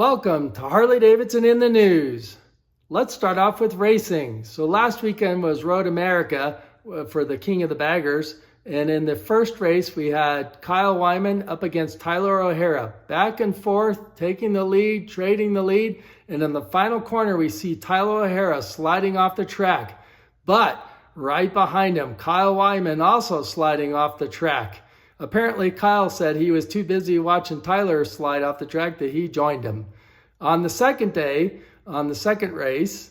Welcome to Harley Davidson in the News. Let's start off with racing. So last weekend was Road America for the King of the Baggers. And in the first race, we had Kyle Wyman up against Tyler O'Hara. Back and forth, taking the lead, trading the lead. And in the final corner, we see Tyler O'Hara sliding off the track. But right behind him, Kyle Wyman also sliding off the track. Apparently, Kyle said he was too busy watching Tyler slide off the track that he joined him. On the second day, on the second race,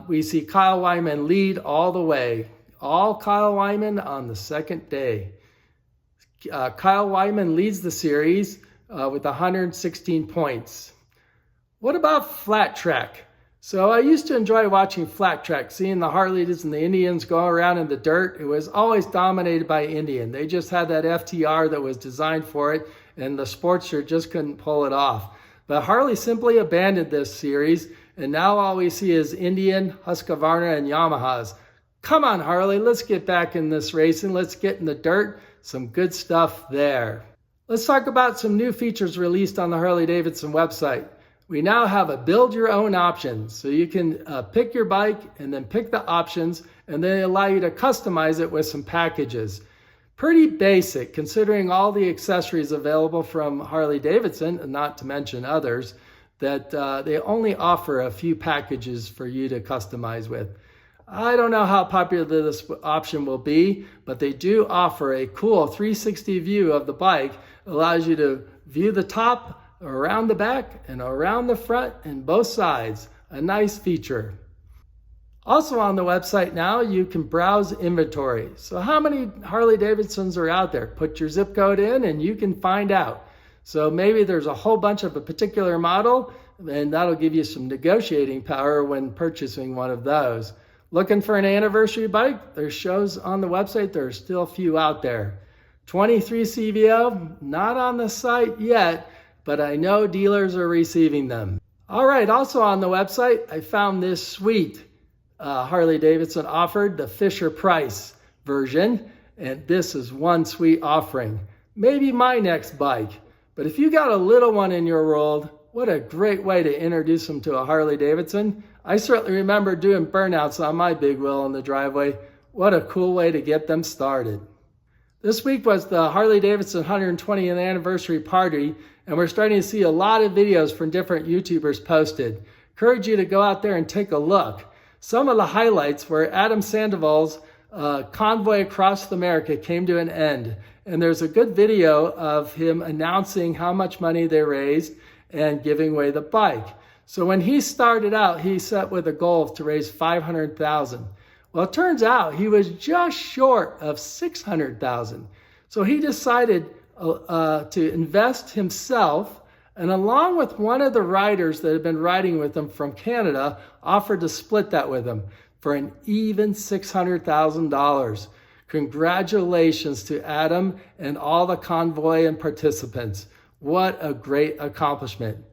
we see Kyle Wyman lead all the way. All Kyle Wyman on the second day. Kyle Wyman leads the series with 116 points. What about flat track? So I used to enjoy watching flat track, seeing the Harleys and the Indians go around in the dirt. It was always dominated by Indian. They just had that FTR that was designed for it, and the Sportster just couldn't pull it off. But Harley simply abandoned this series, and now all we see is Indian, Husqvarna, and Yamahas. Come on, Harley, let's get back in this racing. Let's get in the dirt. Some good stuff there. Let's talk about some new features released on the Harley Davidson website. We now have a build your own option. So you can pick your bike and then pick the options, and they allow you to customize it with some packages. Pretty basic considering all the accessories available from Harley Davidson, and not to mention others, that they only offer a few packages for you to customize with. I don't know how popular this option will be, but they do offer a cool 360 view of the bike. It allows you to view the top, around the back, and around the front, and both sides. A nice feature. Also on the website now, you can browse inventory. So how many Harley Davidsons are out there? Put your zip code in and you can find out. So maybe there's a whole bunch of a particular model, and that'll give you some negotiating power when purchasing one of those. Looking for an anniversary bike? There's shows on the website. There are still a few out there. 23 CVO, not on the site yet, but I know dealers are receiving them. All right, also on the website, I found this sweet Harley Davidson offered, the Fisher Price version, and this is one sweet offering. Maybe my next bike, but if you got a little one in your world, what a great way to introduce them to a Harley Davidson. I certainly remember doing burnouts on my big wheel in the driveway. What a cool way to get them started. This week was the Harley Davidson 120th anniversary party, and we're starting to see a lot of videos from different YouTubers posted. Encourage you to go out there and take a look. Some of the highlights were Adam Sandoval's convoy across America came to an end, and there's a good video of him announcing how much money they raised and giving away the bike. So when he started out, he set with a goal to raise $500,000. Well, it turns out he was just short of $600,000. So he decided to invest himself, and along with one of the riders that had been riding with him from Canada, offered to split that with him for an even $600,000. Congratulations to Adam and all the convoy and participants. What a great accomplishment.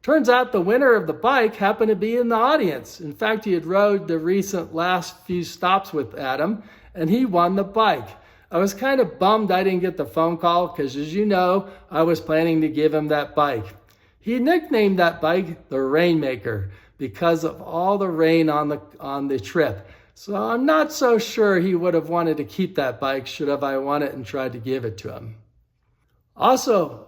Turns out the winner of the bike happened to be in the audience. In fact, he had rode the recent last few stops with Adam, and he won the bike. I was kind of bummed I didn't get the phone call because, as you know, I was planning to give him that bike. He nicknamed that bike the Rainmaker because of all the rain on the trip. So I'm not so sure he would have wanted to keep that bike should have I won it and tried to give it to him. Also,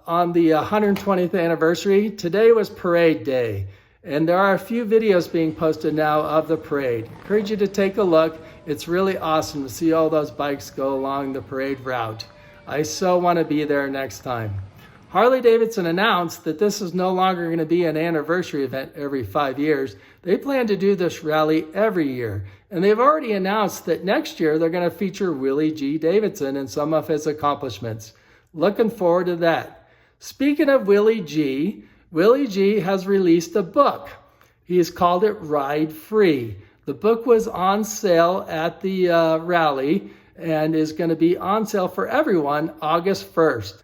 on the 120th anniversary, today was parade day, and there are a few videos being posted now of the parade. Encourage you to take a look. It's really awesome to see all those bikes go along the parade route. I so want to be there next time. Harley Davidson announced that this is no longer going to be an anniversary event every 5 years. They plan to do this rally every year, and they've already announced that next year they're going to feature Willie G. Davidson and some of his accomplishments. Looking forward to that. Speaking of Willie G has released a book. He has called it Ride Free. The book was on sale at the rally and is going to be on sale for everyone August 1st.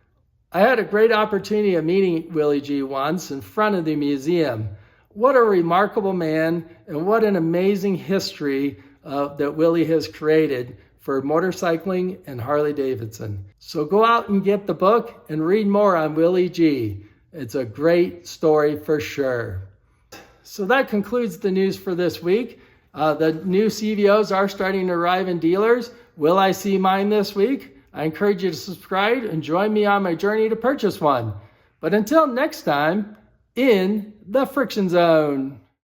I had a great opportunity of meeting Willie G once in front of the museum. What a remarkable man, and what an amazing history that Willie has created for motorcycling and Harley Davidson. So go out and get the book and read more on Willie G. It's a great story for sure. So that concludes the news for this week. The new CVOs are starting to arrive in dealers. Will I see mine this week? I encourage you to subscribe and join me on my journey to purchase one. But until next time, in the Friction Zone.